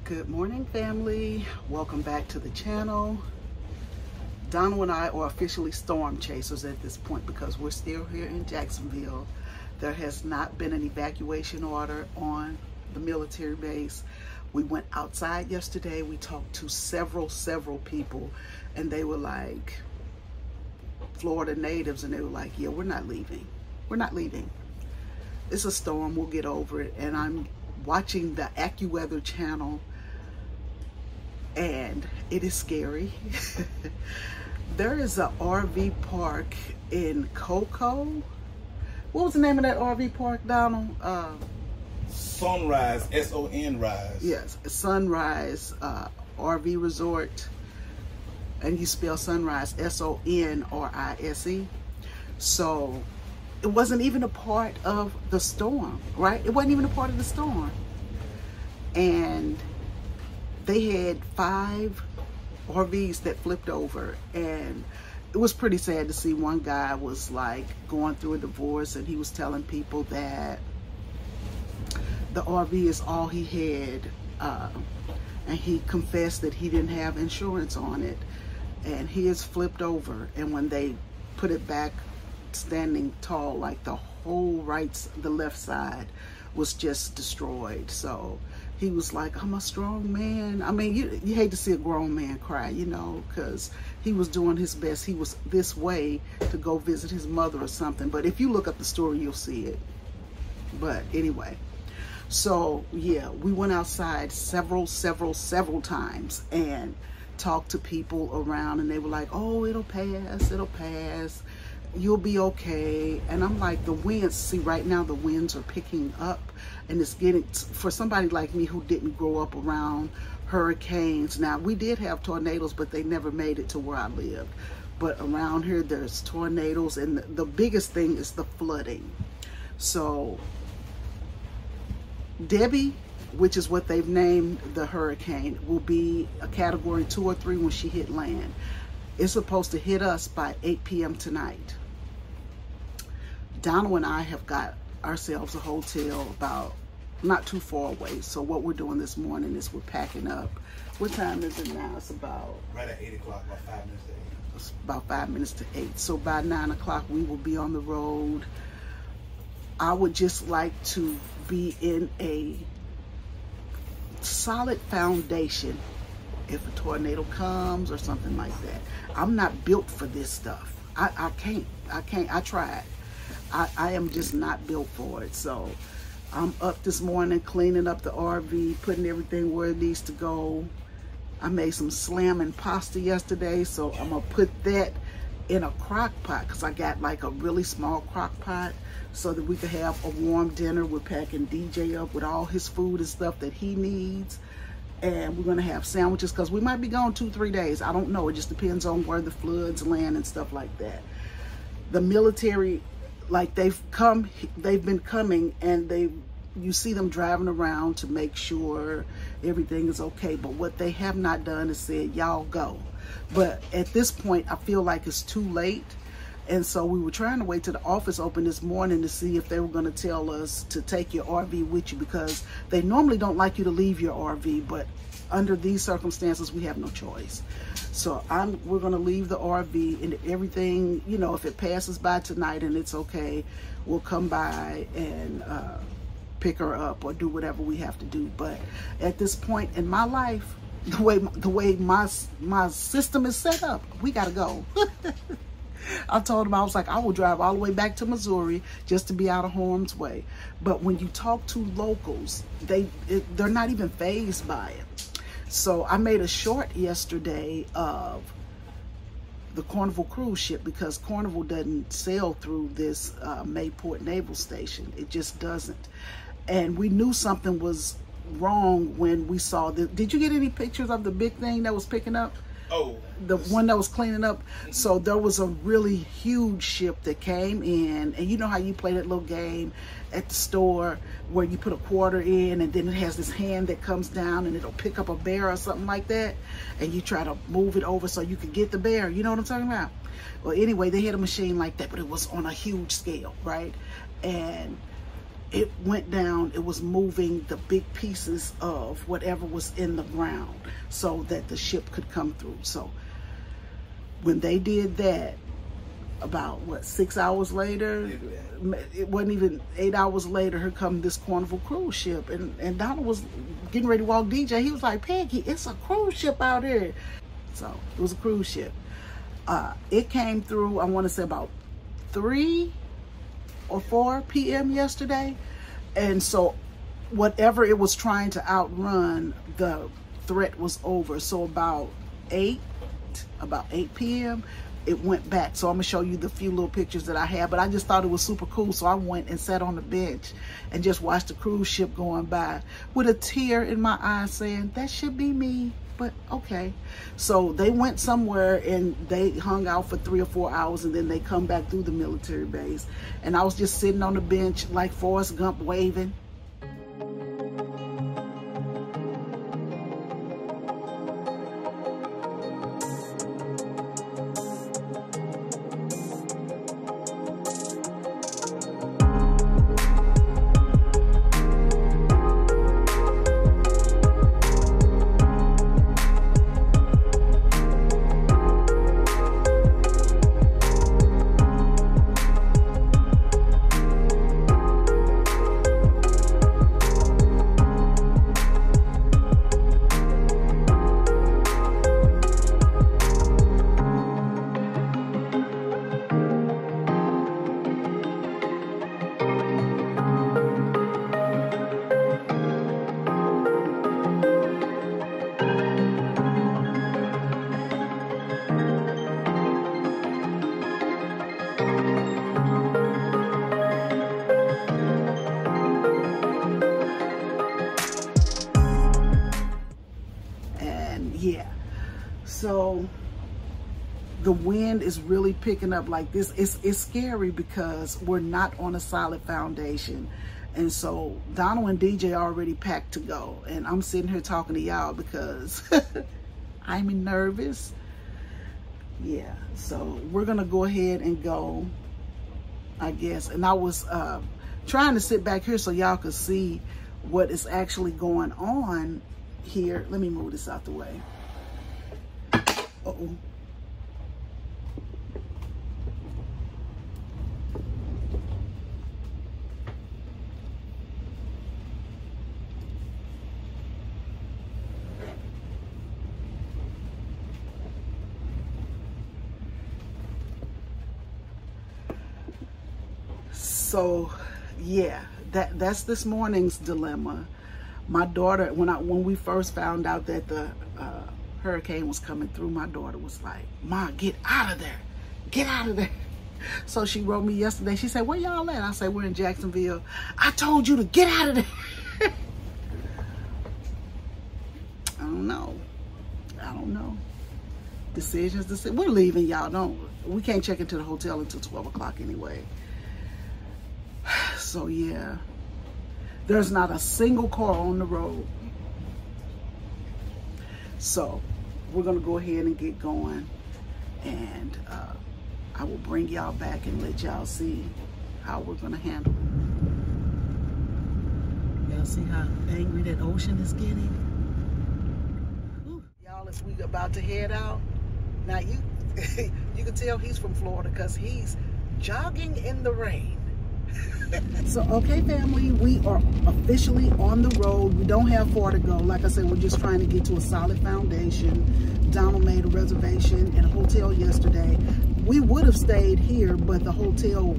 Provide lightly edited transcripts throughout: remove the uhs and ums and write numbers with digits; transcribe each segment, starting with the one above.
Good morning, family. Welcome back to the channel. Donald and I are officially storm chasers at this point because we're still here in Jacksonville. There has not been an evacuation order on the military base. We went outside yesterday. We talked to several people, and they were like Florida natives, and they were like, yeah, we're not leaving. We're not leaving. It's a storm. We'll get over it. And I'm watching the AccuWeather channel, and it is scary. There is an RV park in Cocoa. What was the name of that RV park, Donald? Sunrise, S-O-N-Rise. Yes, Sunrise RV Resort. And you spell Sunrise, S-O-N-R-I-S-E. So it wasn't even a part of the storm, right? It wasn't even a part of the storm. And they had 5 RVs that flipped over, and it was pretty sad to see. One guy was like going through a divorce, and he was telling people that the RV is all he had, and he confessed that he didn't have insurance on it, and his flipped over, and when they put it back standing tall, like the left side was just destroyed. So he was like, I'm a strong man. I mean, you hate to see a grown man cry, you know, because he was doing his best. He was this way to go visit his mother or something. But if you look up the story, you'll see it. But anyway, so yeah, we went outside several times and talked to people around, and they were like, oh, it'll pass. You'll be okay. And I'm like, the winds, see, right now the winds are picking up, and it's getting, for somebody like me who didn't grow up around hurricanes. Now, we did have tornadoes, but they never made it to where I lived. But around here, there's tornadoes, and the biggest thing is the flooding. So Debby, which is what they've named the hurricane, will be a category 2 or 3 when she hit land. It's supposed to hit us by 8 p.m. tonight. Donald and I have got ourselves a hotel about not too far away. So what we're doing this morning is we're packing up. What time is it now? It's about right at 8 o'clock, about 5 minutes to 8. It's about 5 minutes to 8. So by 9 o'clock we will be on the road. I would just like to be in a solid foundation if a tornado comes or something like that. I'm not built for this stuff. I can't. I tried. I am just not built for it. So I'm up this morning cleaning up the RV, putting everything where it needs to go. I made some slamming pasta yesterday, so I'm gonna put that in a crock pot, because I got like a really small crock pot, so that we could have a warm dinner. We're packing DJ up with all his food and stuff that he needs. And we're gonna have sandwiches, because we might be gone 2-3 days. I don't know. It just depends on where the floods land and stuff like that. The military, like they've been coming, and you see them driving around to make sure everything is okay. But what they have not done is said, y'all go. But at this point, I feel like it's too late. And so we were trying to wait till the office opened this morning to see if they were going to tell us to take your RV with you, because they normally don't like you to leave your RV, but under these circumstances, we have no choice. So we're going to leave the RV, and everything, you know, if it passes by tonight and it's okay, we'll come by and pick her up or do whatever we have to do. But at this point in my life, the way my system is set up, we got to go. I told him, I was like, I will drive all the way back to Missouri just to be out of harm's way. But when you talk to locals, they're not even fazed by it. So I made a short yesterday of the Carnival cruise ship, because Carnival doesn't sail through this Mayport Naval Station. It just doesn't. And we knew something was wrong when we saw the, did you get any pictures of the big thing that was picking up? Oh, the one that was cleaning up. So there was a really huge ship that came in, and you know how you play that little game at the store where you put a quarter in, and then it has this hand that comes down and it'll pick up a bear or something like that, and you try to move it over so you can get the bear. You know what I'm talking about? Well, anyway, they had a machine like that, but it was on a huge scale, right? And it went down. It was moving the big pieces of whatever was in the ground so that the ship could come through. So when they did that, about what, 6 hours later, it wasn't even 8 hours later, here come this Carnival cruise ship, and Donald was getting ready to walk DJ. He was like, Peggy, it's a cruise ship out here. So it was a cruise ship. It came through, I want to say about 3 or 4 p.m. yesterday. And so whatever it was trying to outrun, the threat was over. So about 8 p.m., it went back. So I'm gonna show you the few little pictures that I have, but I just thought it was super cool. So I went and sat on the bench and just watched the cruise ship going by with a tear in my eye saying, that should be me, but okay. So they went somewhere and they hung out for 3 or 4 hours, and then they come back through the military base. And I was just sitting on the bench like Forrest Gump waving. Yeah, so the wind is really picking up like this. It's scary because we're not on a solid foundation. And so Donald and DJ are already packed to go, and I'm sitting here talking to y'all because I'm nervous. Yeah, so we're gonna go ahead and go, I guess. And I was trying to sit back here so y'all could see what is actually going on here. Let me move this out the way. Uh-oh. So yeah, that's this morning's dilemma. My daughter, when we first found out that the hurricane was coming through, my daughter was like, Ma, get out of there. Get out of there. So she wrote me yesterday. She said, where y'all at? I said, we're in Jacksonville. I told you to get out of there. I don't know. Decisions. We're leaving, y'all. We can't check into the hotel until 12 o'clock anyway. So yeah, there's not a single car on the road. So we're gonna go ahead and get going, and I will bring y'all back and let y'all see how we're gonna handle it. Y'all see how angry that ocean is getting? Y'all, as we about to head out, now you can tell he's from Florida because he's jogging in the rain. So, okay, family, we are officially on the road. We don't have far to go. Like I said, we're just trying to get to a solid foundation. Donald made a reservation at a hotel yesterday. We would have stayed here, but the hotel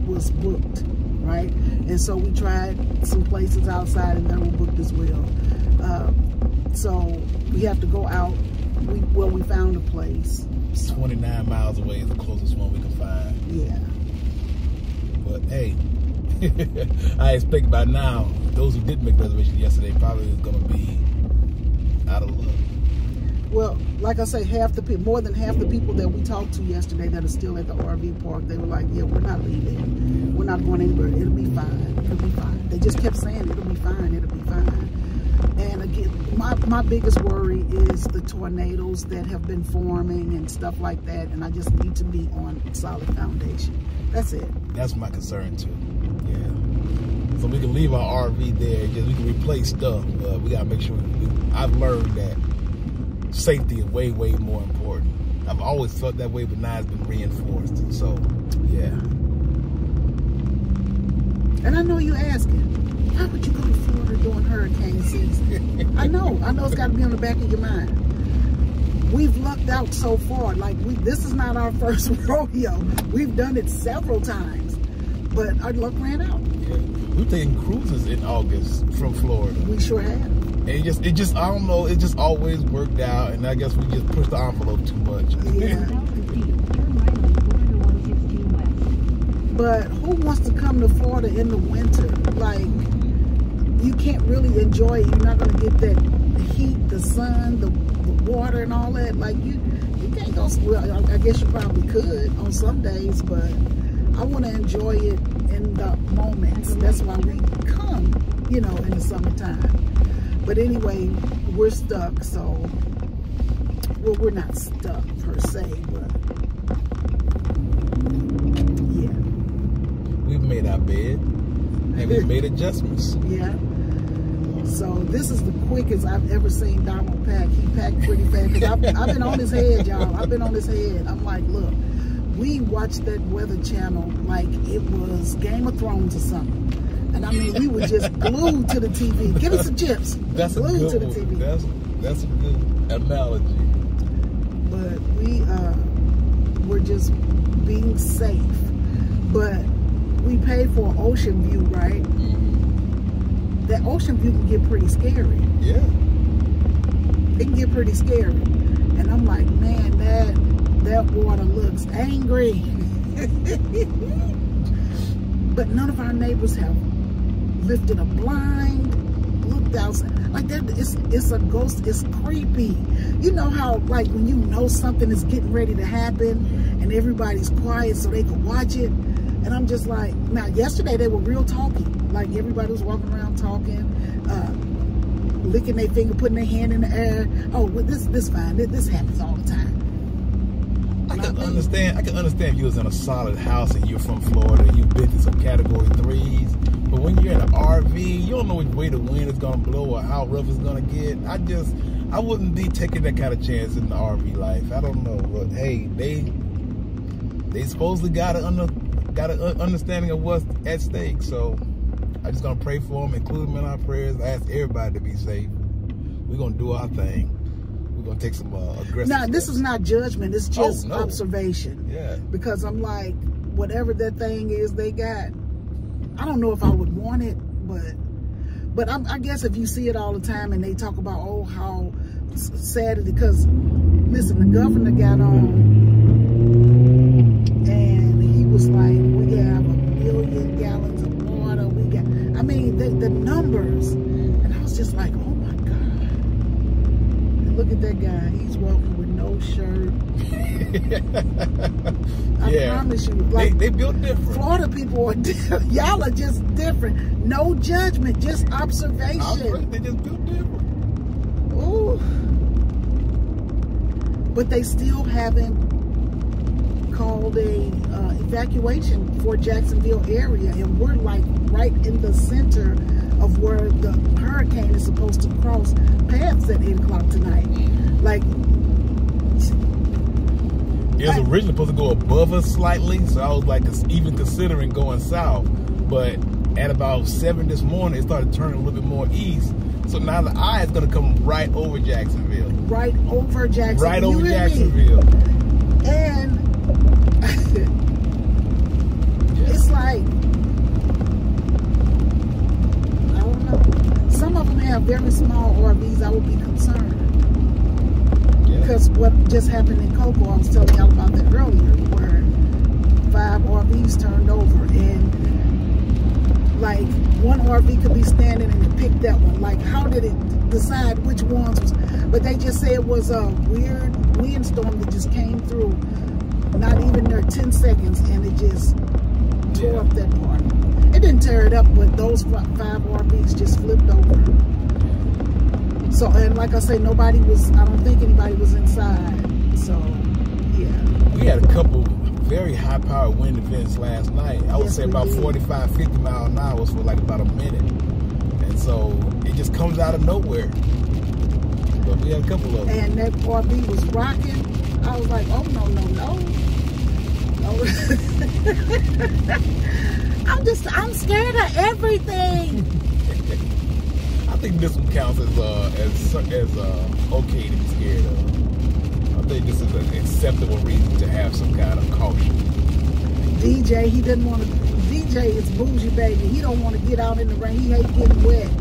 was booked, right? And so we tried some places outside, and they were booked as well. So we have to go out. We found a place. It's 29 miles away is the closest one we can find. Yeah. But hey, I expect by now, those who didn't make reservations yesterday probably is going to be out of luck. Well, like I say, more than half the people that we talked to yesterday that are still at the RV park, they were like, yeah, we're not leaving. We're not going anywhere. It'll be fine. It'll be fine. They just kept saying, it'll be fine. It'll be fine. And again, my biggest worry is the tornadoes that have been forming and stuff like that. And I just need to be on solid foundation. That's it. That's my concern too. Yeah. So we can leave our RV there. Just we can replace stuff. We gotta make sure. I've learned that safety is way, way more important. I've always felt that way, but now it's been reinforced. So, yeah. And I know you're asking, why would you go to Florida during hurricane season? I know it's got to be on the back of your mind. We've lucked out so far. Like, this is not our first rodeo. We've done it several times, but our luck ran out. Yeah. We've taken cruises in August from Florida. We sure have. And it just, I don't know, it just always worked out, and I guess we just pushed the envelope too much. Yeah. But who wants to come to Florida in the winter? Like, you can't really enjoy it. You're not going to get that heat, the sun, the water and all that. Like, you can't go, well, I guess you probably could on some days, but I want to enjoy it in the moments. That's why we come, you know, in the summertime. But anyway, we're stuck, so, well, we're not stuck per se, but yeah. We've made our bed, and we've made adjustments. Yeah. So this is the quickest I've ever seen Donald pack. He packed pretty fast. Cause I've been on his head, y'all. I've been on his head. I'm like, look, we watched that Weather Channel like it was Game of Thrones or something. And I mean, we were just glued to the TV. Give me some chips. That's glued to the TV. That's a good analogy. But we're just being safe. But we paid for an ocean view, right? Mm-hmm. That ocean view can get pretty scary. Yeah. It can get pretty scary. And I'm like, man, that water looks angry. But none of our neighbors have lifted a blind, looked outside. Like that, it's a ghost, it's creepy. You know how, like, when you know something is getting ready to happen and everybody's quiet so they can watch it. And I'm just like, now yesterday they were real talky. Like everybody was walking around talking, licking their finger, putting their hand in the air. Oh, well, this fine. This happens all the time. I can understand if you was in a solid house and you're from Florida and you've been to some category 3s. But when you're in an RV, you don't know which way the wind is gonna blow or how rough it's gonna get. I wouldn't be taking that kind of chance in the RV life. I don't know, but hey, they supposedly got an understanding of what's at stake. So I just gonna pray for them, include them in our prayers. I ask everybody to be safe. We're gonna do our thing. We're gonna take some aggressive Now, steps. this is not judgment. It's just observation. Yeah. Because I'm like, whatever that thing is they got, I don't know if I would want it, but I guess if you see it all the time and they talk about, oh, how sad it is, because, listen, the governor got on and he was like, we have 1 million gallons of water. We got, I mean, the numbers. And I was just like, oh my God. And look at that guy. He's walking with no shirt. I promise you, like, they built different. Florida people are different. Y'all are just different. No judgment, just observation. They just built different. Ooh. But they still haven't called a evacuation for Jacksonville area, and we're like right in the center of where the hurricane is supposed to cross paths at 8 o'clock tonight. Like, it was originally supposed to go above us slightly, so I was like even considering going south. But at about 7 this morning, it started turning a little bit more east. So now the eye is going to come right over Jacksonville. Right over Jacksonville. Right over Jacksonville. And it's like, I don't know. Some of them have very small RVs. I would be concerned. Because what just happened in Cocoa, I was telling y'all about that earlier, where 5 RVs turned over, and like one RV could be standing and it picked that one. Like, how did it decide which ones was? But they just say it was a weird windstorm that just came through, not even there 10 seconds, and it just tore up that part. It didn't tear it up, but those 5 RVs just flipped over. So, and like I say, I don't think anybody was inside. So, yeah. We had a couple very high-powered wind events last night. I would say about 45, 50 miles an hour for like about a minute. And so it just comes out of nowhere. But we had a couple of them. And that RV was rocking. I was like, oh, no. I'm scared of everything. I think this one counts as okay to be scared of. I think this is an acceptable reason to have some kind of caution. DJ, he didn't want to. DJ is bougie, baby. He don't want to get out in the rain. He hates getting wet.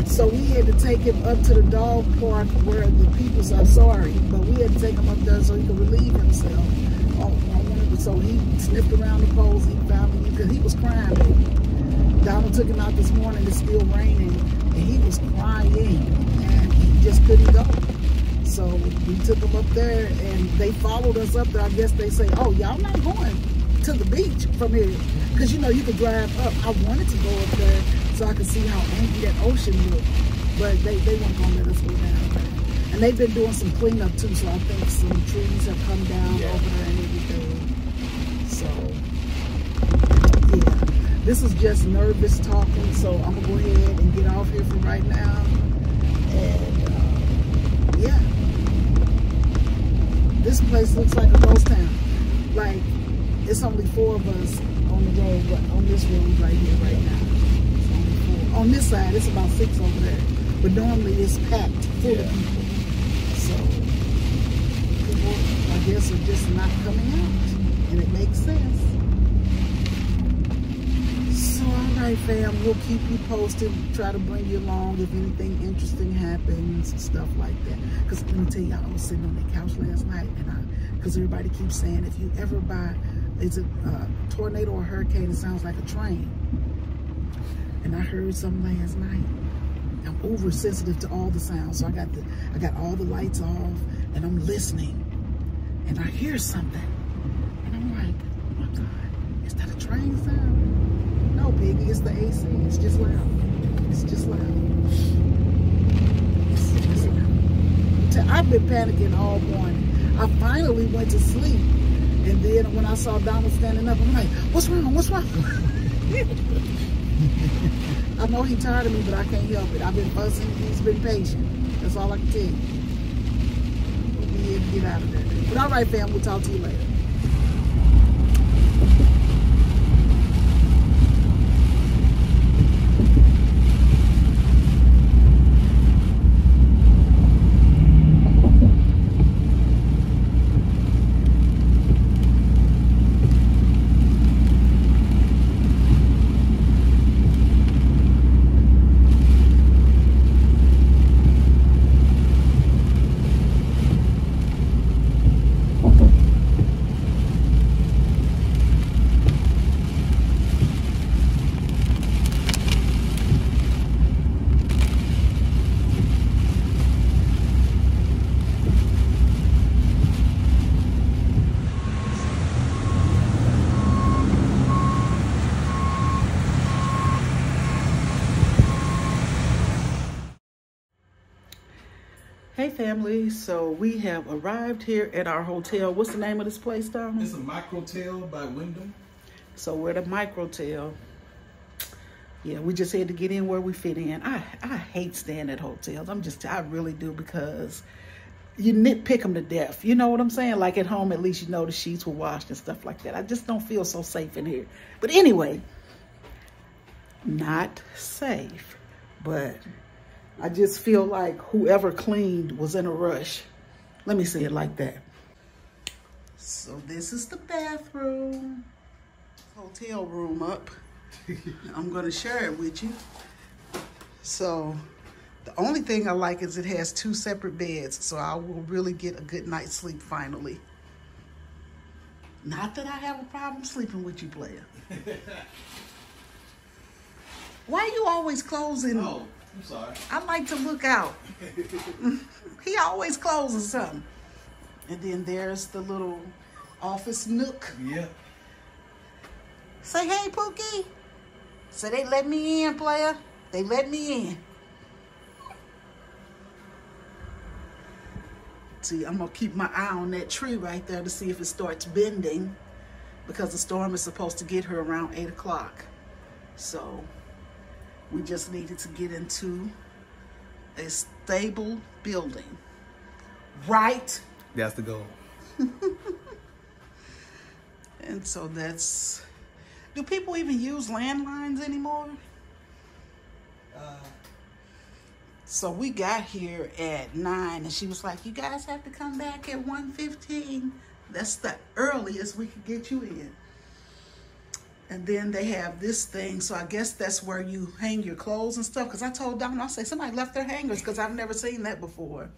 So we had to take him up to the dog park where the peoples are sorry, but we had to take him up there so he could relieve himself. So he sniffed around the poles. He found me because he was crying, baby. Donald took him out this morning. It's still raining, and he was crying, and he just couldn't go. So we took him up there, and they followed us up there. I guess they say, "Oh, y'all not going to the beach from here," because you know you could drive up. I wanted to go up there so I could see how angry that ocean looked, but they weren't gonna let us go down there. And they've been doing some cleanup too, so I think some trees have come down over there and everything. So, yeah, this is just nervous talking, so I'm going to go ahead and get off here for right now. And, yeah, this place looks like a ghost town. Like, it's only 4 of us on the road, but on this road right here, right now. It's only 4. On this side, it's about 6 over there. But normally it's packed full of people. So, people, I guess, are just not coming out. And it makes sense. So, all right, fam, we'll keep you posted. Try to bring you along if anything interesting happens and stuff like that. Because let me tell you, I was sitting on that couch last night, and because everybody keeps saying if you ever buy, it's a tornado or hurricane, it sounds like a train. And I heard something last night. I'm oversensitive to all the sounds, so I got all the lights off, and I'm listening, and I hear something. Oh my God, is that a train sound? No, Piggy, it's the AC. It's just loud. It's just loud. It's loud. I've been panicking all morning. I finally went to sleep, and then when I saw Donald standing up, I'm like, what's wrong? What's wrong? I know he's tired of me, but I can't help it. I've been fussing. He's been patient. That's all I can tell you. We'll be able to get out of there. But all right, fam, we'll talk to you later. Hey family, so we have arrived here at our hotel. What's the name of this place, Donald? It's a Microtel by Wyndham. So we're at a Microtel. Yeah, we just had to get in where we fit in. I hate staying at hotels. I really do, because you nitpick them to death. You know what I'm saying? Like at home, at least you know the sheets were washed and stuff like that. I just don't feel so safe in here. But anyway, not safe, but I just feel like whoever cleaned was in a rush. Let me say it like that. So this is the bathroom. Hotel room up. I'm gonna share it with you. So the only thing I like is it has 2 separate beds, so I will really get a good night's sleep finally. Not that I have a problem sleeping with you, player. Why are you always closing? Oh, I'm sorry. I like to look out. He always closes something. And then there's the little office nook. Yeah. Say, hey, Pookie. So they let me in, player. They let me in. see, I'm gonna keep my eye on that tree right there to see if it starts bending, because the storm is supposed to get here around 8 o'clock. So we just needed to get into a stable building, right? That's the goal. And so that's, do people even use landlines anymore? So we got here at 9, and she was like, you guys have to come back at 1:15. That's the earliest we could get you in. And then they have this thing, so I guess that's where you hang your clothes and stuff. Because I told Donna, I say, somebody left their hangers, because I've never seen that before.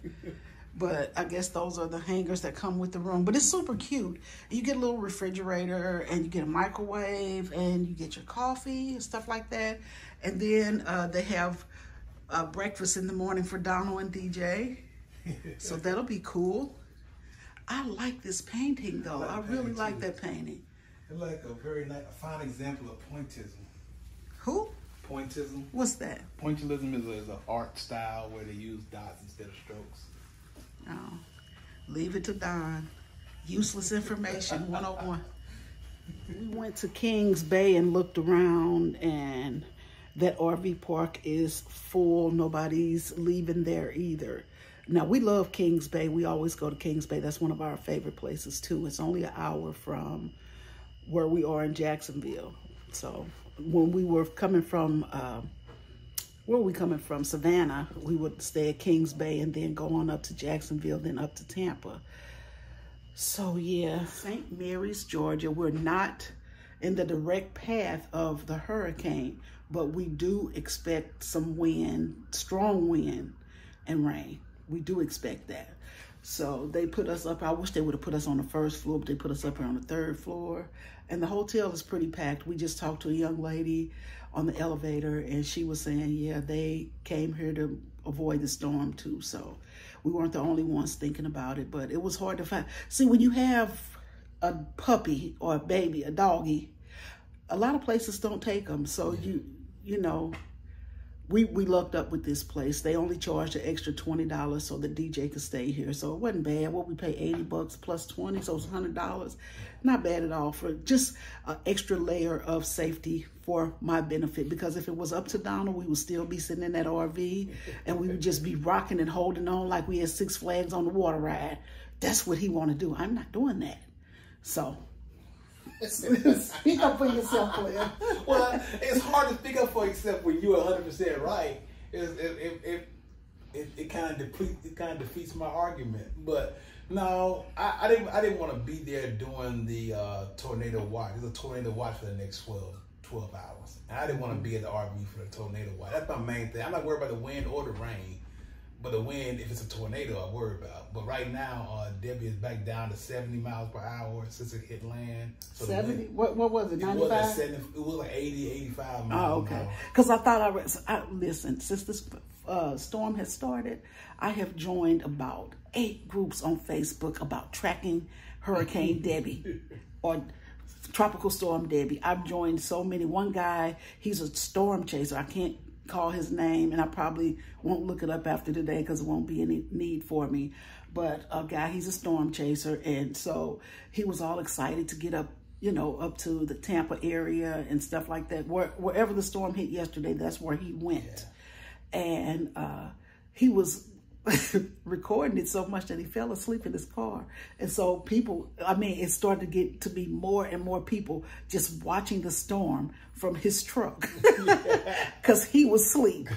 But I guess those are the hangers that come with the room. But it's super cute. You get a little refrigerator, and you get a microwave, and you get your coffee and stuff like that. And then they have breakfast in the morning for Donald and DJ. So that'll be cool. I like this painting, though. I really like that painting. It's like a very nice, a fine example of pointillism. Who? Pointillism. What's that? Pointillism is an art style where they use dots instead of strokes. Oh, leave it to Don. Useless information 101. We went to Kings Bay and looked around, and that RV park is full. Nobody's leaving there either. Now, we love Kings Bay. We always go to Kings Bay. That's one of our favorite places, too. It's only an hour from where we are in Jacksonville. So when we were coming from, where were we coming from? Savannah. We would stay at Kings Bay and then go on up to Jacksonville, then up to Tampa. So, yeah, St. Mary's, Georgia. We're not in the direct path of the hurricane, but we do expect some wind, strong wind and rain. We do expect that. So they put us up. I wish they would have put us on the first floor, but they put us up here on the third floor. And the hotel is pretty packed. We just talked to a young lady on the elevator, and she was saying, yeah, they came here to avoid the storm too. So we weren't the only ones thinking about it, but it was hard to find. See, when you have a puppy or a baby, a doggy, a lot of places don't take them. So you know, we lucked up with this place. They only charged an extra $20 so the DJ could stay here. So it wasn't bad. What we pay $80 plus 20, so it's $100. Not bad at all for just an extra layer of safety for my benefit. Because if it was up to Donald, we would still be sitting in that RV and we would just be rocking and holding on like we had Six Flags on the water ride. That's what he want to do. I'm not doing that. So speak up for yourself, Claire. Well, it's hard to speak up for yourself when you're 100% right. It kind of defeats my argument. But no, I didn't want to be there during the tornado watch. There's a tornado watch for the next 12 hours. And I didn't want to be at the RV for the tornado watch. That's my main thing. I'm not worried about the wind or the rain. But the wind, if it's a tornado, I worry about. But right now, Debbie is back down to 70 miles per hour since it hit land. So 70? What was it, 95? It was like 80, 85 miles. Oh, okay. Because I thought listen, since this storm has started, I have joined about 8 groups on Facebook about tracking Hurricane Debby or Tropical Storm Debby. I've joined so many. One guy, he's a storm chaser. I can't call his name, and I probably won't look it up after today because there won't be any need for me. But a guy, he's a storm chaser, and so he was all excited to get up, you know, up to the Tampa area and stuff like that. Wherever the storm hit yesterday, that's where he went. Yeah. And he was recording it so much that he fell asleep in his car. And so people, I mean, it started to get to be more and more people just watching the storm from his truck because he was asleep.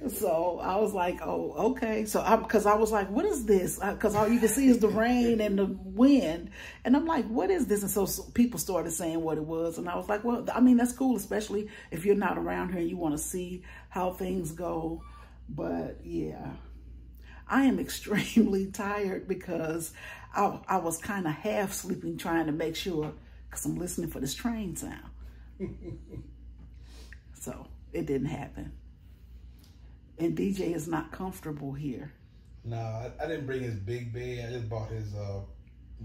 So I was like, oh, okay. So because I was like, what is this? Because all you can see is the rain and the wind. And I'm like, what is this? And so people started saying what it was. And I was like, well, I mean, that's cool, especially if you're not around here and you want to see how things go. But yeah, I am extremely tired because I was kind of half sleeping trying to make sure, because I'm listening for this train sound. So it didn't happen. And DJ is not comfortable here. No, I didn't bring his big bed. I just bought his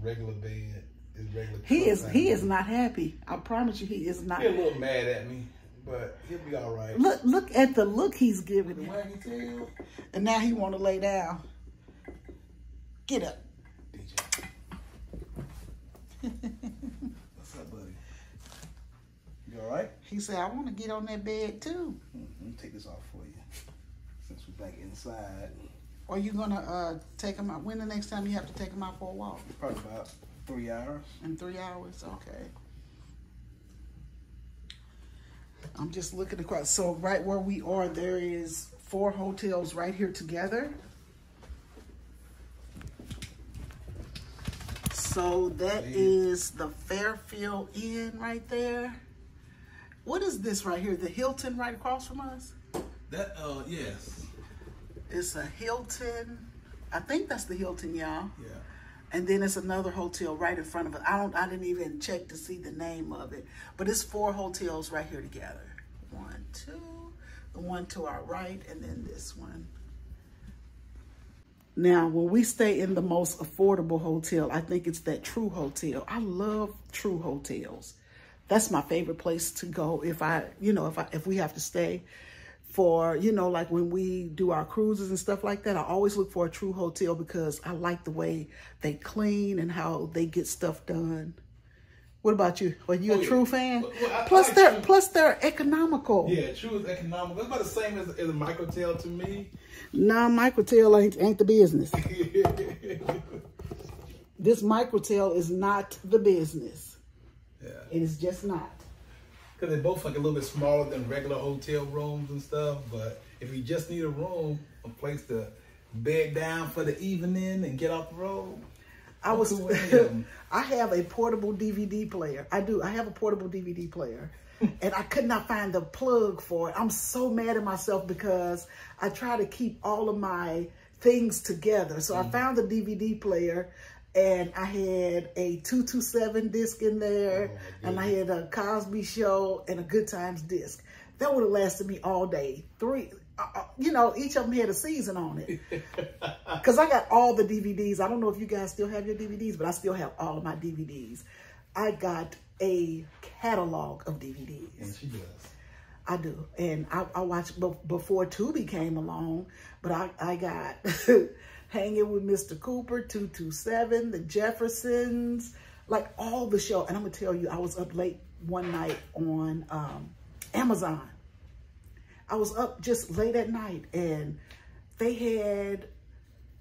regular bed. His regular. He is not happy. I promise you, he is not. He's a little mad at me, but he'll be all right. Look at the look he's giving the me. waggy tail. And now he want to lay down. Get up. DJ. What's up, buddy? You all right? He said, I want to get on that bed too. Let me take this off for you. Since we're back inside. Are you going to take him out? When the next time you have to take him out for a walk? Probably about 3 hours. In 3 hours? Okay. I'm just looking across. So right where we are, there is 4 hotels right here together. So that is the Fairfield Inn right there. What is this right here? The Hilton right across from us? That, yes. It's a Hilton. I think that's the Hilton, y'all. Yeah. And then it's another hotel right in front of it. I didn't even check to see the name of it. But it's 4 hotels right here together. 1, 2, the one to our right, and then this one. Now, when we stay in the most affordable hotel, I think it's that True Hotel. I love True Hotels. That's my favorite place to go if we have to stay for, like when we do our cruises and stuff like that. I always look for a True Hotel because I like the way they clean and how they get stuff done. What about you? Are you a True fan? Well, plus they're economical. Yeah, True is economical. It's about the same as a Microtel to me. Nah, Microtel ain't the business. This Microtel is not the business. Yeah. It is just not. Because they're both like a little bit smaller than regular hotel rooms and stuff. But if you just need a room, a place to bed down for the evening and get off the road. I have a portable DVD player. I do. I have a portable DVD player. And I could not find the plug for it. I'm so mad at myself because I try to keep all of my things together. So I found the DVD player and I had a 227 disc in there, and I had a Cosby Show and a Good Times disc. That would have lasted me all day. 3, each of them had a season on it. Because I got all the DVDs. I don't know if you guys still have your DVDs, but I still have all of my DVDs. I got a catalog of DVDs. And she does. I do. And I watched before Tubi came along, but I got Hanging with Mr. Cooper, 227, The Jeffersons, like all the show. And I'm going to tell you, I was up late one night on Amazon. I was up just late at night, and they had,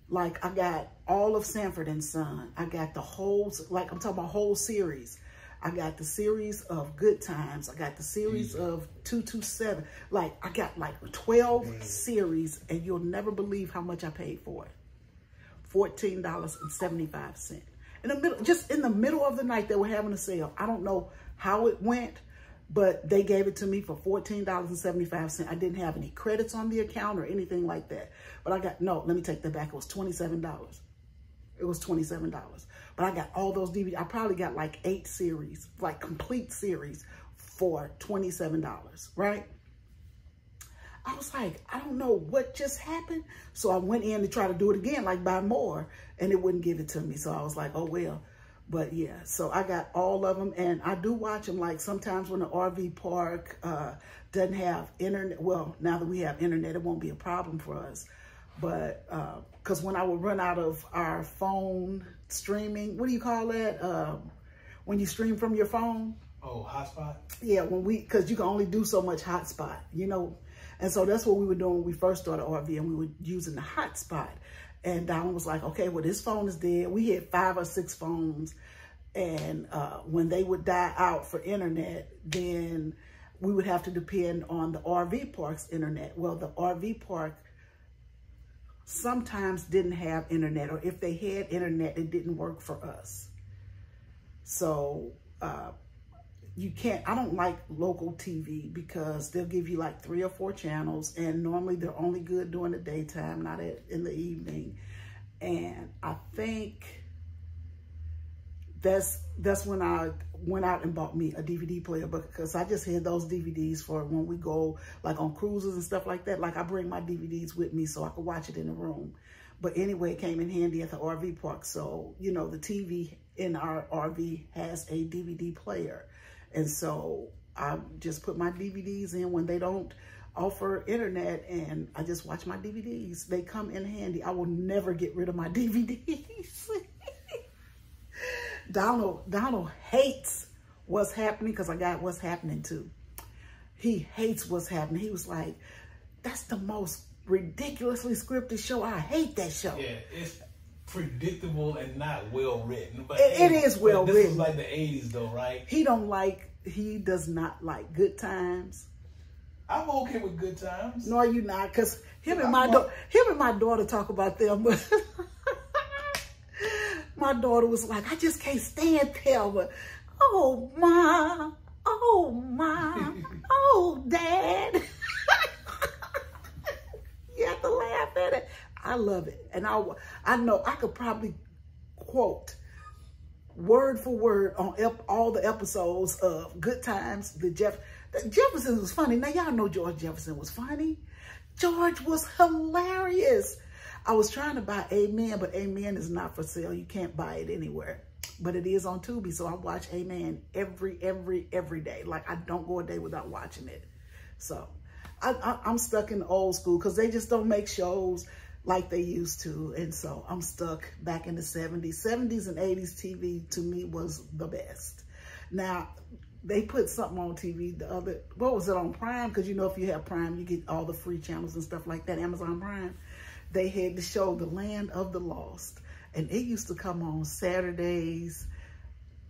like, I got all of Sanford and Son. I got the whole, like, I'm talking about whole series. I got the series of Good Times. I got the series of 227. Like, I got like 12 series, and you'll never believe how much I paid for it. $14.75. Just in the middle of the night, they were having a sale. I don't know how it went, but they gave it to me for $14.75. I didn't have any credits on the account or anything like that. But I got, no, let me take that back. It was $27. It was $27. But I got all those DVDs. I probably got like 8 series, like complete series for $27, right? I was like, I don't know what just happened. So I went in to try to do it again, like buy more, and it wouldn't give it to me. So I was like, oh, well. But yeah, so I got all of them, and I do watch them. Like sometimes when the RV park doesn't have internet, well, now that we have internet, it won't be a problem for us. But because when I would run out of our phone streaming, what do you call that? When you stream from your phone? Oh, hotspot? Yeah, because you can only do so much hotspot, And so that's what we were doing when we first started RV, and we were using the hotspot. And Don was like, okay, well, this phone is dead. We had 5 or 6 phones. And when they would die out for internet, then we would have to depend on the RV park's internet. Well, the RV park sometimes didn't have internet, or if they had internet, it didn't work for us. So you can't, I don't like local TV because they'll give you like 3 or 4 channels, and normally they're only good during the daytime, not in the evening. And I think that's when I went out and bought me a DVD player, because I just had those DVDs for when we go like on cruises and stuff like that. Like I bring my DVDs with me so I could watch it in the room. But anyway, it came in handy at the RV park. So, the TV in our RV has a DVD player. And so I just put my DVDs in when they don't offer internet, and I just watch my DVDs. They come in handy. I will never get rid of my DVDs. Donald hates what's happening because I got what's happening too. He hates what's happening. He was like, that's the most ridiculously scripted show. I hate that show. Yeah, it's predictable and not well written. But it is well written. This was like the 80s though, right? He does not like Good Times. I'm okay with Good Times. No, you not, because him and my daughter talk about them. But my daughter was like, I just can't stand Thelma. Oh my, oh Dad. You have to laugh at it. I love it, and I know I could probably quote word for word on all the episodes of Good Times. Jefferson was funny. Now, y'all know George Jefferson was funny. George was hilarious. I was trying to buy Amen, but Amen is not for sale. You can't buy it anywhere. But it is on Tubi, so I watch Amen every day. Like, I don't go a day without watching it. So, I'm stuck in the old school because they just don't make shows like they used to. And so, I'm stuck back in the 70s. 70s and 80s TV, to me, was the best. Now, they put something on TV what was it, on Prime? Because you know, if you have Prime, you get all the free channels and stuff like that, Amazon Prime. They had the show, The Land of the Lost. And it used to come on Saturdays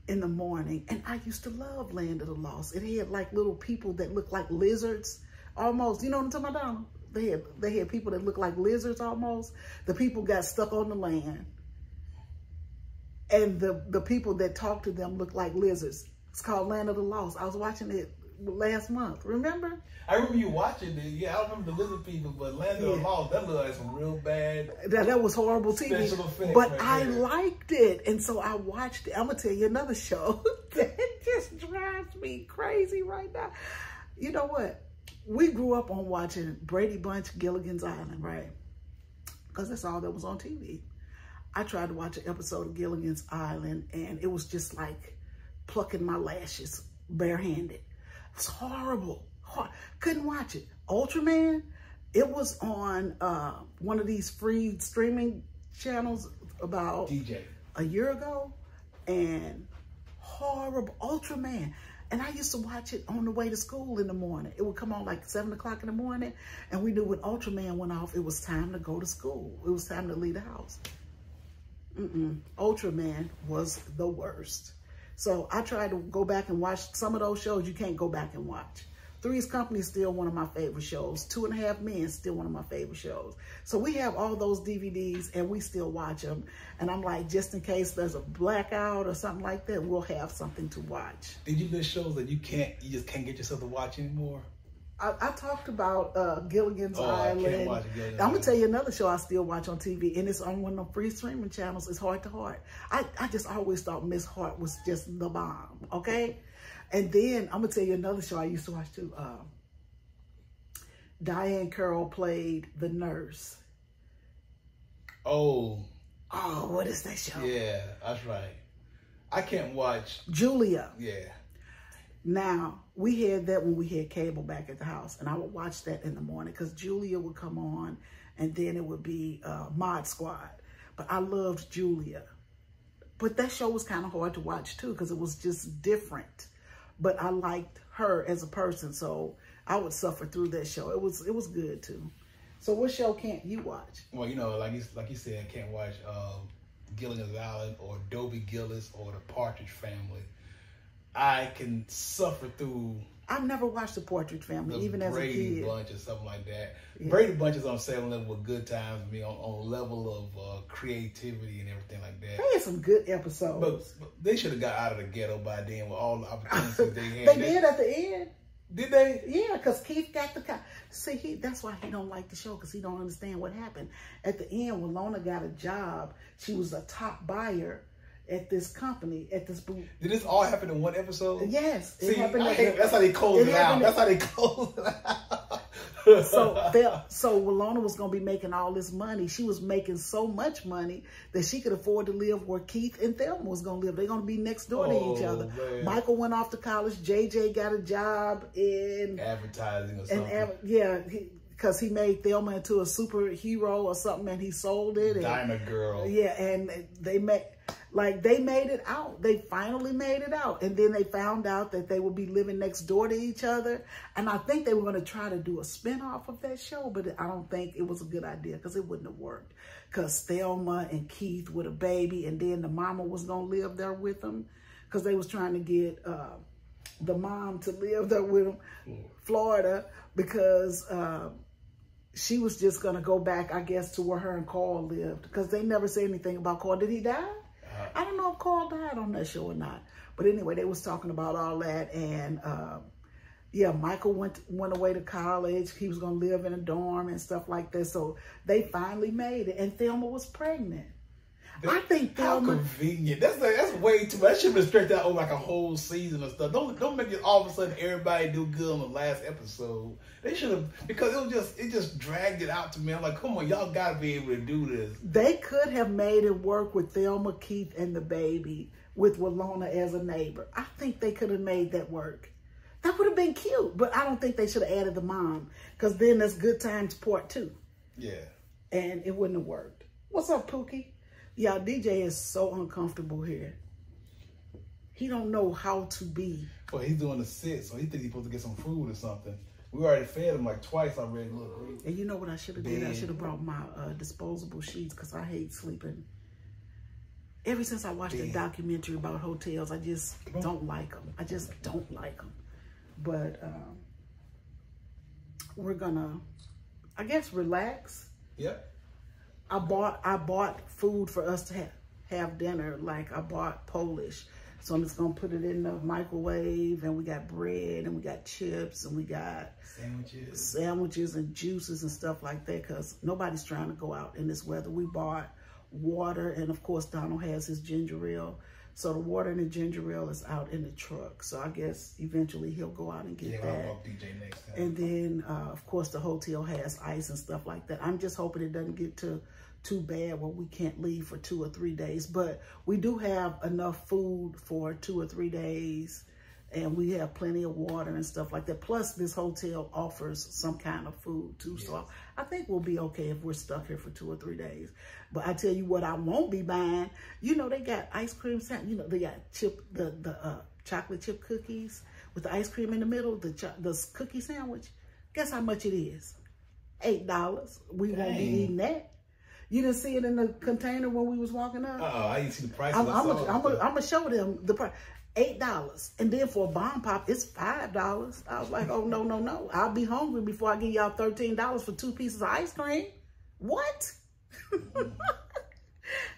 in the morning. And I used to love Land of the Lost. It had like little people that looked like lizards almost. You know what I'm talking about? They had people that looked like lizards almost. The people got stuck on the land. And the people that talked to them looked like lizards. It's called Land of the Lost. I was watching it last month. Remember? I remember you watching it. Yeah, I remember the lizard people, but Land of the Lost, that looked like some real bad. That was horrible TV. Special effects, but right I there. liked it. And so I watched it. I'm going to tell you another show that just drives me crazy right now. You know what? We grew up on watching Brady Bunch, Gilligan's Island, right? Because that's all that was on TV. I tried to watch an episode of Gilligan's Island, and it was just like plucking my lashes barehanded. It was horrible. Couldn't watch it. Ultraman, it was on one of these free streaming channels about a year ago, and horrible. Ultraman. And I used to watch it on the way to school in the morning. It would come on like 7 o'clock in the morning, and we knew when Ultraman went off, it was time to go to school. It was time to leave the house. Ultraman was the worst. So I tried to go back and watch some of those shows you can't go back and watch. Three's Company is still one of my favorite shows. 2.5 Men is still one of my favorite shows. So we have all those DVDs and we still watch them. And I'm like, just in case there's a blackout or something like that, we'll have something to watch. Did you miss shows that you just can't get yourself to watch anymore? I talked about Gilligan's Island. I can't watch Gilligan's I'm going to tell you another show I still watch on TV, and it's on one of the free streaming channels. It's Heart to Heart. I just always thought Miss Hart was just the bomb, okay? And then I'm going to tell you another show I used to watch too. Diane Carroll played the nurse. Oh, what is that show? Yeah, that's right. I can't watch. Julia. Yeah. Now, we had that when we had cable back at the house, and I would watch that in the morning because Julia would come on, and then it would be Mod Squad. But I loved Julia. But that show was kind of hard to watch, too, because it was just different. But I liked her as a person, so I would suffer through that show. It was good, too. So what show can't you watch? Well, you know, like you said, I can't watch Gilligan's Island or Dobie Gillis or The Partridge Family. I can suffer through. I've never watched The Partridge Family, even as a kid. Brady Bunch or something like that. Yeah. Brady Bunch is on the same level with Good Times, I mean, on level of creativity and everything like that. They had some good episodes. But they should have got out of the ghetto by then with all the opportunities they had. They did at the end. Did they? Yeah, because Keith got the car. See, that's why he don't like the show, because he don't understand what happened. At the end, when Lona got a job, she was a top buyer at this company, at this booth. Did this all happen in one episode? Yes. See, that's how they closed it out. That's how they closed it out. So Walona was going to be making all this money. She was making so much money that she could afford to live where Keith and Thelma was going to live. They're going to be next door to each other. Man. Michael went off to college. JJ got a job in advertising or something. Yeah, because he made Thelma into a superhero or something, and he sold it. Diner Girl. Yeah, and they made it out. They finally made it out. And then they found out that they would be living next door to each other. And I think they were going to try to do a spinoff of that show, but I don't think it was a good idea because it wouldn't have worked. Because Thelma and Keith with a baby, and then the mama was going to live there with them because they was trying to get the mom to live there with them, Florida, because she was just going to go back, I guess, to where her and Carl lived because they never said anything about Carl. Did he die? I don't know if Carl died on that show or not. But anyway, they was talking about all that. And yeah, Michael went away to college. He was going to live in a dorm and stuff like that. So they finally made it. And Thelma was pregnant. I think Thelma... How convenient. That's way too much. That should have been stretched out over like a whole season or stuff. Don't make it all of a sudden everybody do good on the last episode. They should have, because it just dragged it out to me. I'm like, come on, y'all got to be able to do this. They could have made it work with Thelma, Keith, and the baby with Walona as a neighbor. I think they could have made that work. That would have been cute, but I don't think they should have added the mom because then that's Good Times Part 2. Yeah. And it wouldn't have worked. What's up, Pookie? Y'all, DJ is so uncomfortable here. He don't know how to be. Well, he's doing a sit, so he thinks he's supposed to get some food or something. We already fed him like twice already. Look. And you know what I should have did? I should have brought my disposable sheets because I hate sleeping. Ever since I watched that documentary about hotels, I just don't like them. I just don't like them. But we're gonna, I guess, relax. Yep. I bought food for us to have dinner. Like I bought Polish. So I'm just going to put it in the microwave, and we got bread, and we got chips, and we got sandwiches and juices and stuff like that because nobody's trying to go out in this weather. We bought water, and of course Donald has his ginger ale. So the water and the ginger ale is out in the truck. So I guess eventually he'll go out and get that. I'll DJ next time. And then, of course, the hotel has ice and stuff like that. I'm just hoping it doesn't get too bad where we can't leave for 2 or 3 days. But we do have enough food for 2 or 3 days. And we have plenty of water and stuff like that. Plus, this hotel offers some kind of food, too. Yes. So I think we'll be okay if we're stuck here for 2 or 3 days. But I tell you what I won't be buying. You know, they got ice cream sandwich. You know, they got the chocolate chip cookies with the ice cream in the middle, the cookie sandwich. Guess how much it is? $8. We won't be eating that. You didn't see it in the container when we was walking up? I didn't see the price. I'm gonna show them the price. $8. And then for a bomb pop, it's $5. I was like, oh, no. I'll be hungry before I give y'all $13 for 2 pieces of ice cream. What?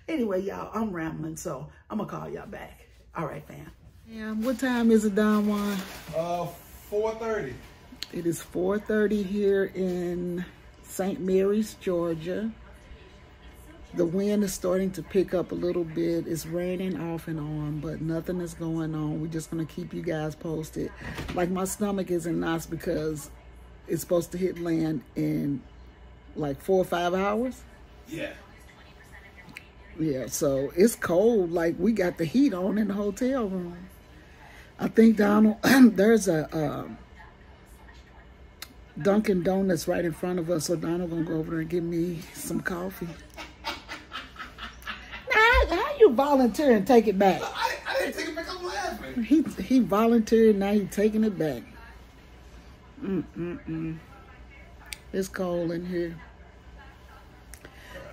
Anyway, y'all, I'm rambling, so I'm going to call y'all back. All right, fam. Yeah, what time is it, Don Juan? 4:30. It is 4:30 here in St. Mary's, Georgia. The wind is starting to pick up a little bit. It's raining off and on, but nothing is going on. We're just going to keep you guys posted. Like, my stomach is in knots because it's supposed to hit land in like 4 or 5 hours. Yeah. Yeah, so it's cold. Like, we got the heat on in the hotel room. I think, Donald, there's a Dunkin' Donuts right in front of us, so Donald going to go over there and give me some coffee. How you volunteer and take it back? I didn't take it back. I'm laughing. He volunteered, now he's taking it back. It's cold in here.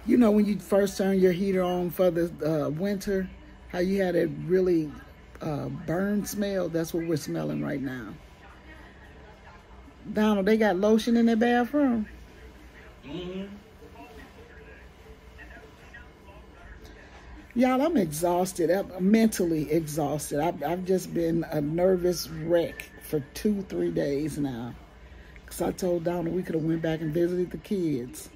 You know when you first turn your heater on for the winter, how you had a really burn smell? That's what we're smelling right now. Donald, they got lotion in their bathroom. Y'all, I'm exhausted. I'm mentally exhausted. I've just been a nervous wreck for 2-3 days now. Because I told Donald we could have went back and visited the kids.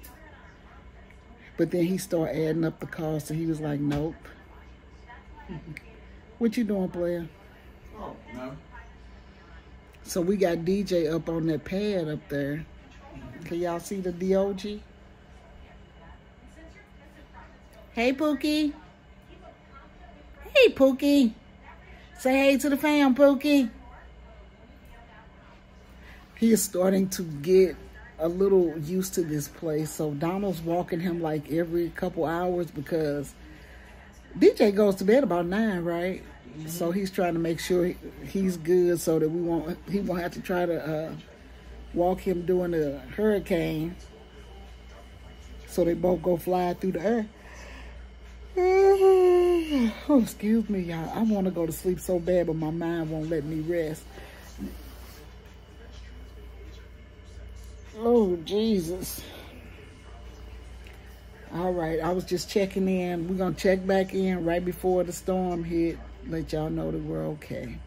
But then he started adding up the cost, and he was like, nope. What you doing, player? Oh, no. So we got DJ up on that pad up there. Can y'all see the DOG? Hey, Pookie. Hey, Pookie. Say hey to the fam, Pookie. He is starting to get a little used to this place. So Donald's walking him like every couple hours because DJ goes to bed about 9, right? Mm-hmm. So he's trying to make sure he's good so that he won't have to try to walk him during the hurricane. So they both go fly through the air. Oh, excuse me, y'all. I want to go to sleep so bad, but my mind won't let me rest. Oh, Jesus. All right, I was just checking in. We're going to check back in right before the storm hit. Let y'all know that we're okay.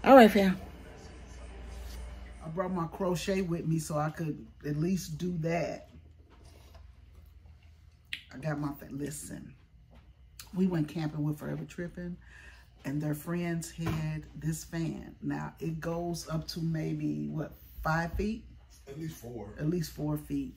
All right, fam. I brought my crochet with me so I could at least do that. I got my, listen, we went camping with Forever Tripping, and their friends had this fan. Now, it goes up to maybe, what, 5 feet? At least 4. At least 4 feet.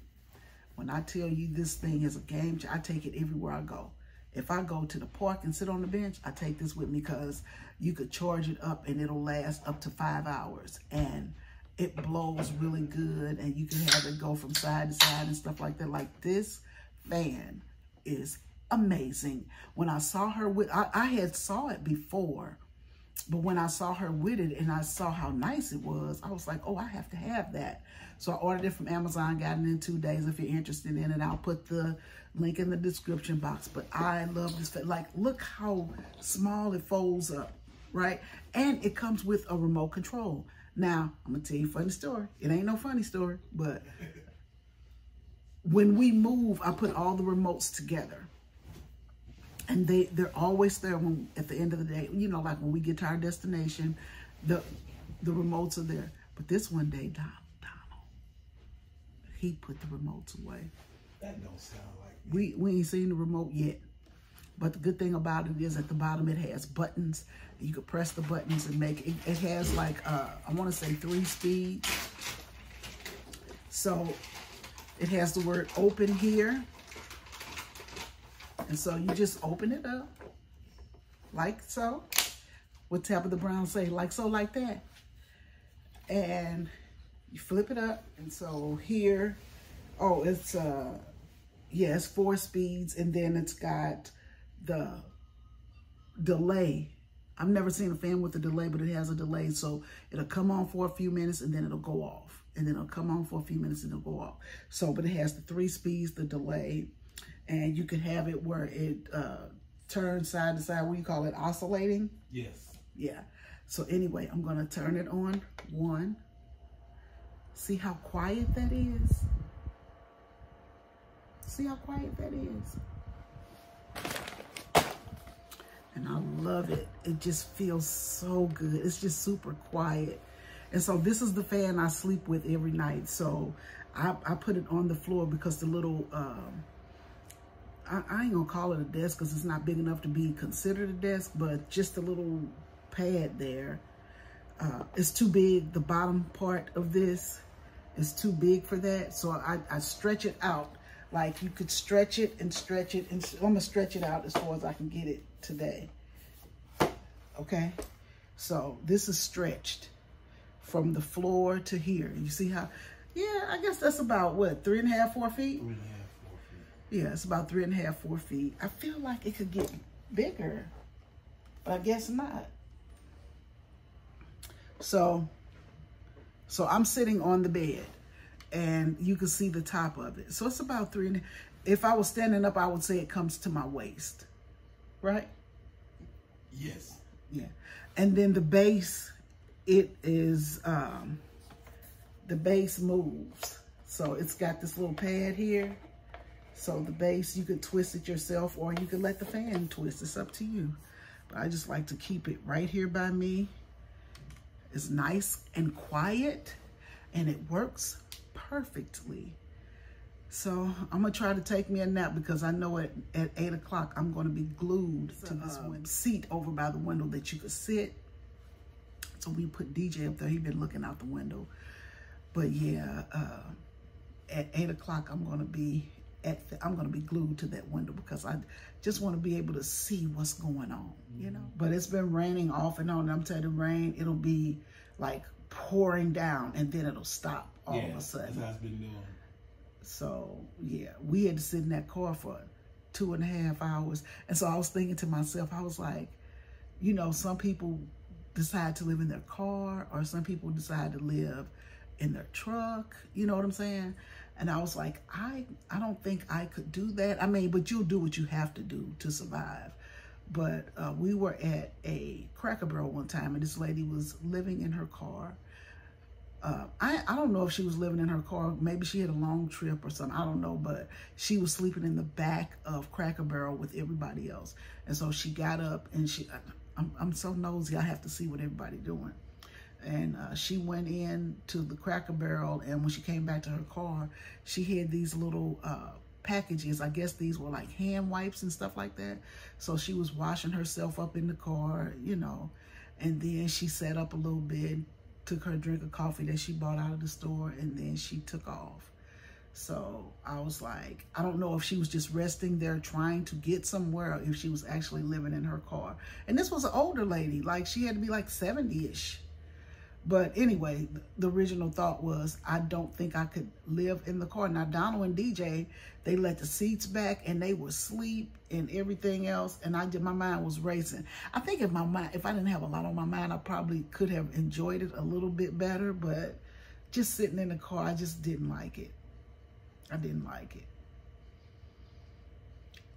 When I tell you this thing is a game changer, I take it everywhere I go. If I go to the park and sit on the bench, I take this with me because you could charge it up and it'll last up to 5 hours. And it blows really good, and you can have it go from side to side and stuff like that. Like, this fan is amazing. When I saw her with, I had saw it before, but when I saw her with it and I saw how nice it was, I was like, oh, I have to have that. So I ordered it from Amazon, got it in 2 days. If you're interested in it, I'll put the link in the description box. But I love this fan. Like, look how small it folds up, right? And it comes with a remote control. Now, I'm gonna tell you a funny story. It ain't no funny story, but when we move, I put all the remotes together. And they're always there when, at the end of the day, you know, like when we get to our destination, the remotes are there. But this one day, Donald, he put the remotes away. That don't sound like me. We ain't seen the remote yet. But the good thing about it is at the bottom it has buttons. You can press the buttons and make it. It has like, I want to say 3 speeds. So it has the word open here. And so you just open it up, like so. What Tabitha Brown say? Like so, like that. And you flip it up. And so here, oh, it's, yeah, it's 4 speeds. And then it's got the delay. I've never seen a fan with a delay, but it has a delay. So it'll come on for a few minutes and then it'll go off. And then it'll come on for a few minutes and it'll go off. So, but it has the 3 speeds, the delay. And you can have it where it turns side to side. What do you call it? Oscillating? Yes. Yeah. So anyway, I'm going to turn it on. 1. See how quiet that is? See how quiet that is? And I love it. It just feels so good. It's just super quiet. And so this is the fan I sleep with every night. So I put it on the floor because the little... I ain't gonna call it a desk because it's not big enough to be considered a desk, but just a little pad there. It's too big. The bottom part of this is too big for that. So I stretch it out. Like you could stretch it and stretch it. And I'm gonna stretch it out as far as I can get it today. Okay. So this is stretched from the floor to here. You see how, yeah, I guess that's about what, 3.5, 4 feet? 3.5. Yeah, it's about 3.5, 4 feet. I feel like it could get bigger, but I guess not. So I'm sitting on the bed, and you can see the top of it. So it's about 3.5. If I was standing up, I would say it comes to my waist, right? Yes. Yeah. And then the base, it is, the base moves. So it's got this little pad here. So the base, you could twist it yourself or you could let the fan twist. It's up to you. But I just like to keep it right here by me. It's nice and quiet and it works perfectly. So I'm gonna try to take me a nap because I know at 8 o'clock I'm gonna be glued to this seat over by the window that you could sit. So we put DJ up there, he's been looking out the window. But yeah, at 8 o'clock, I'm going to be glued to that window because I just want to be able to see what's going on, you know. But it's been raining off and on. And I'm telling you, rain, it'll be like pouring down and then it'll stop all of a sudden. That's how it's been doing. So yeah, we had to sit in that car for 2.5 hours. And so I was thinking to myself, I was like, you know, some people decide to live in their car, or some people decide to live in their truck, you know what I'm saying? And I was like, I don't think I could do that. I mean, but you'll do what you have to do to survive. But we were at a Cracker Barrel one time, and this lady was living in her car. I don't know if she was living in her car. Maybe she had a long trip or something. I don't know, but she was sleeping in the back of Cracker Barrel with everybody else. And so she got up, and I'm so nosy, I have to see what everybody's doing. And she went in to the Cracker Barrel, and when she came back to her car, she had these little packages. I guess these were like hand wipes and stuff like that. So she was washing herself up in the car, you know, and then she sat up a little bit, took her drink of coffee that she bought out of the store, and then she took off. So I was like, I don't know if she was just resting there trying to get somewhere, or if she was actually living in her car. And this was an older lady, like she had to be like 70-ish. But anyway, the original thought was, I don't think I could live in the car. Now, Donald and DJ, they let the seats back and they were asleep and everything else. And my mind was racing. I think if I didn't have a lot on my mind, I probably could have enjoyed it a little bit better. But just sitting in the car, I just didn't like it. I didn't like it.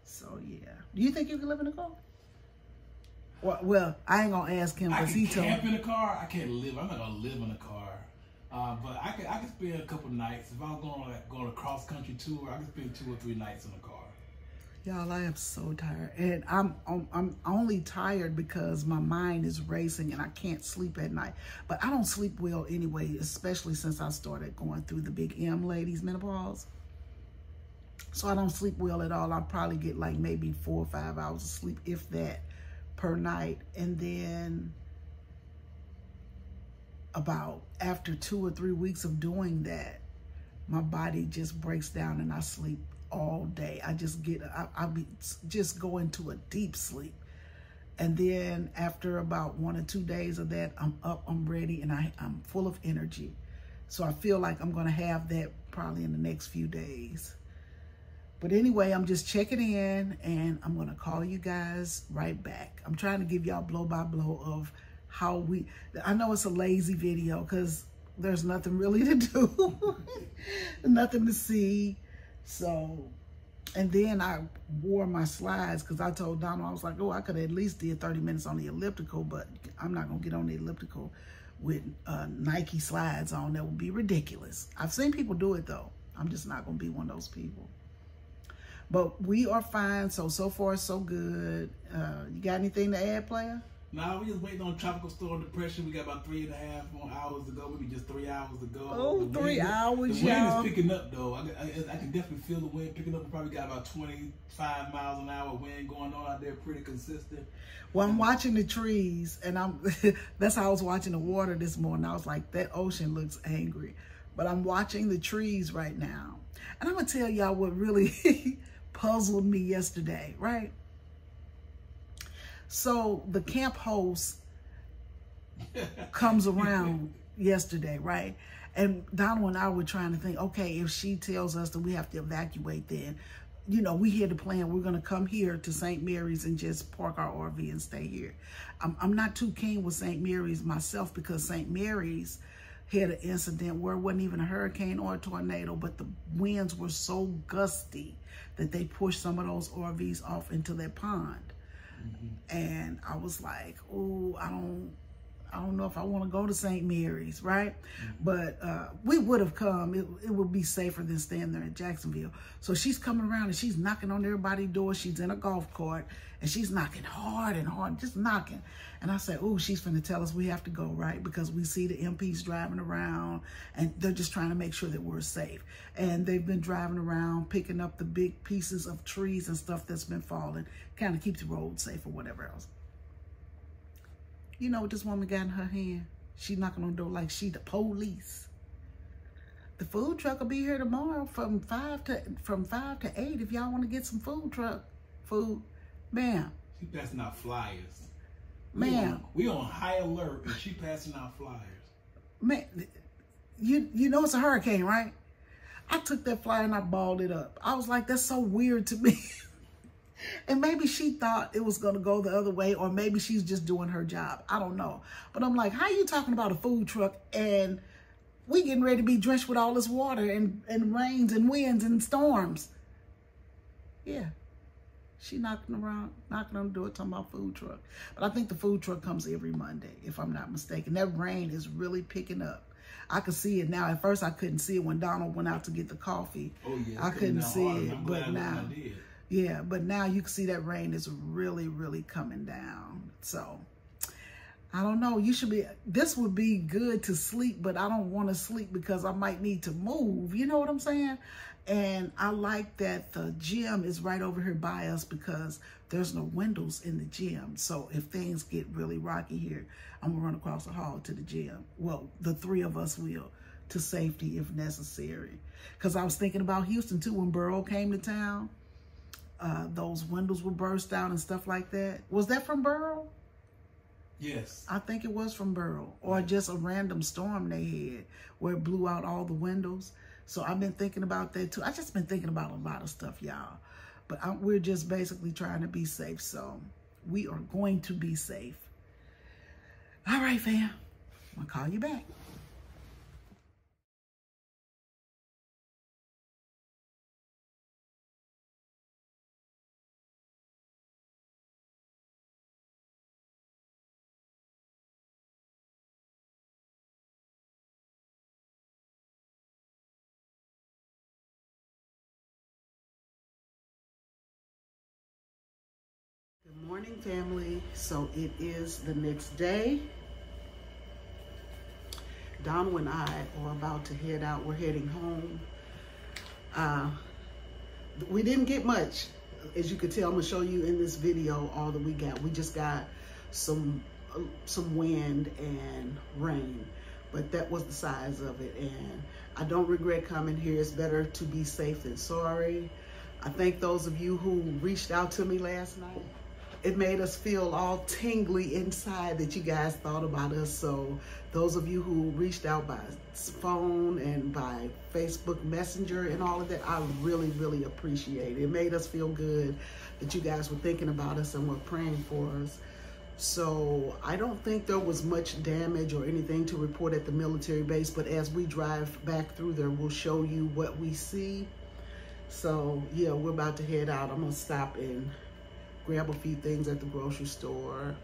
So, yeah. Do you think you could live in a car? Well, I ain't gonna ask him because he told me. I can camp in a car. I can't live. I'm not gonna live in a car. But I can spend a couple nights. If I'm going a cross country tour, I can spend 2 or 3 nights in a car. Y'all, I am so tired, and I'm only tired because my mind is racing and I can't sleep at night. But I don't sleep well anyway, especially since I started going through the big M ladies menopause. So I don't sleep well at all. I probably get like maybe 4 or 5 hours of sleep, if that, per night. And then about after 2 or 3 weeks of doing that, my body just breaks down and I sleep all day. I just just go into a deep sleep. And then after about 1 or 2 days of that, I'm up, I'm ready, and I'm full of energy. So I feel like I'm gonna have that probably in the next few days. But anyway, I'm just checking in, and I'm going to call you guys right back. I'm trying to give y'all blow by blow of how I know it's a lazy video because there's nothing really to do, nothing to see. So, and then I wore my slides because I told Donald, I was like, oh, I could at least did 30 minutes on the elliptical, but I'm not going to get on the elliptical with Nike slides on. That would be ridiculous. I've seen people do it though. I'm just not going to be one of those people. But we are fine. So far, so good. You got anything to add, player? Nah, we just waiting on Tropical Storm Depression. We got about 3.5 more hours to go. Maybe just 3 hours to go. Oh, 3 hours, The y'all. wind is picking up, though. I can definitely feel the wind picking up. We probably got about 25 miles an hour wind going on out there, pretty consistent. Well, I'm watching the trees, and that's how I was watching the water this morning. I was like, that ocean looks angry. But I'm watching the trees right now. And I'm going to tell y'all what really puzzled me yesterday, right? So the camp host comes around yesterday, right? And Donald and I were trying to think, okay, if she tells us that we have to evacuate, then, you know, we had the plan. We're going to come here to St. Mary's and just park our RV and stay here. I'm not too keen with St. Mary's myself because St. Mary's had an incident where it wasn't even a hurricane or a tornado, but the winds were so gusty that they pushed some of those RVs off into that pond. Mm-hmm. And I was like, oh, I don't know if I want to go to St. Mary's, right? Mm-hmm. But we would have come. It would be safer than staying there in Jacksonville. So she's coming around and she's knocking on everybody's door. She's in a golf cart and she's knocking hard and hard, just knocking. And I said, oh, she's finna tell us we have to go, right? Because we see the MPs driving around and they're just trying to make sure that we're safe. And they've been driving around, picking up the big pieces of trees and stuff that's been falling, kind of keep the road safe or whatever else. You know what this woman got in her hand? She knocking on the door like she the police. The food truck will be here tomorrow from 5 to 8 if y'all want to get some food. Ma'am. She passing out flyers. Ma'am. We on high alert and she passing out flyers. Man, you know it's a hurricane, right? I took that flyer and I balled it up. I was like, that's so weird to me. And maybe she thought it was going to go the other way, or maybe she's just doing her job. I don't know. But I'm like, how you talking about a food truck and we getting ready to be drenched with all this water and rains and winds and storms? Yeah. She knocking on the door talking about food truck. But I think the food truck comes every Monday, if I'm not mistaken. That rain is really picking up. I can see it now. At first, I couldn't see it when Donald went out to get the coffee. Oh, yeah. I couldn't see it, but now... I did. Yeah, but now you can see that rain is really, really coming down. So, I don't know. This would be good to sleep, but I don't want to sleep because I might need to move. You know what I'm saying? And I like that the gym is right over here by us because there's no windows in the gym. So if things get really rocky here, I'm going to run across the hall to the gym. Well, the three of us will, to safety if necessary. Because I was thinking about Houston too when Burrow came to town. Those windows were burst out and stuff like that. Was that from Burrow? Yes. I think it was from Burrow, or just a random storm they had where it blew out all the windows. So I've been thinking about that too. I just been thinking about a lot of stuff, y'all. But we're just basically trying to be safe. So we are going to be safe. All right, fam. I'll call you back. Good morning, family. So it is the next day. Donald and I are about to head out. We're heading home. We didn't get much. As you can tell, I'm gonna show you in this video all that we got. We just got some wind and rain, but that was the size of it. And I don't regret coming here. It's better to be safe than sorry. I thank those of you who reached out to me last night. It made us feel all tingly inside that you guys thought about us. So those of you who reached out by phone and by Facebook Messenger and all of that, I really, really appreciate it. It made us feel good that you guys were thinking about us and were praying for us. So I don't think there was much damage or anything to report at the military base, but as we drive back through there, we'll show you what we see. So yeah, we're about to head out. I'm gonna stop and grab a few things at the grocery store,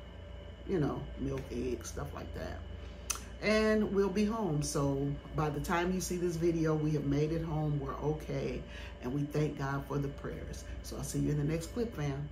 you know, milk, eggs, stuff like that. And we'll be home. So by the time you see this video, we have made it home. We're okay. And we thank God for the prayers. So I'll see you in the next clip, fam.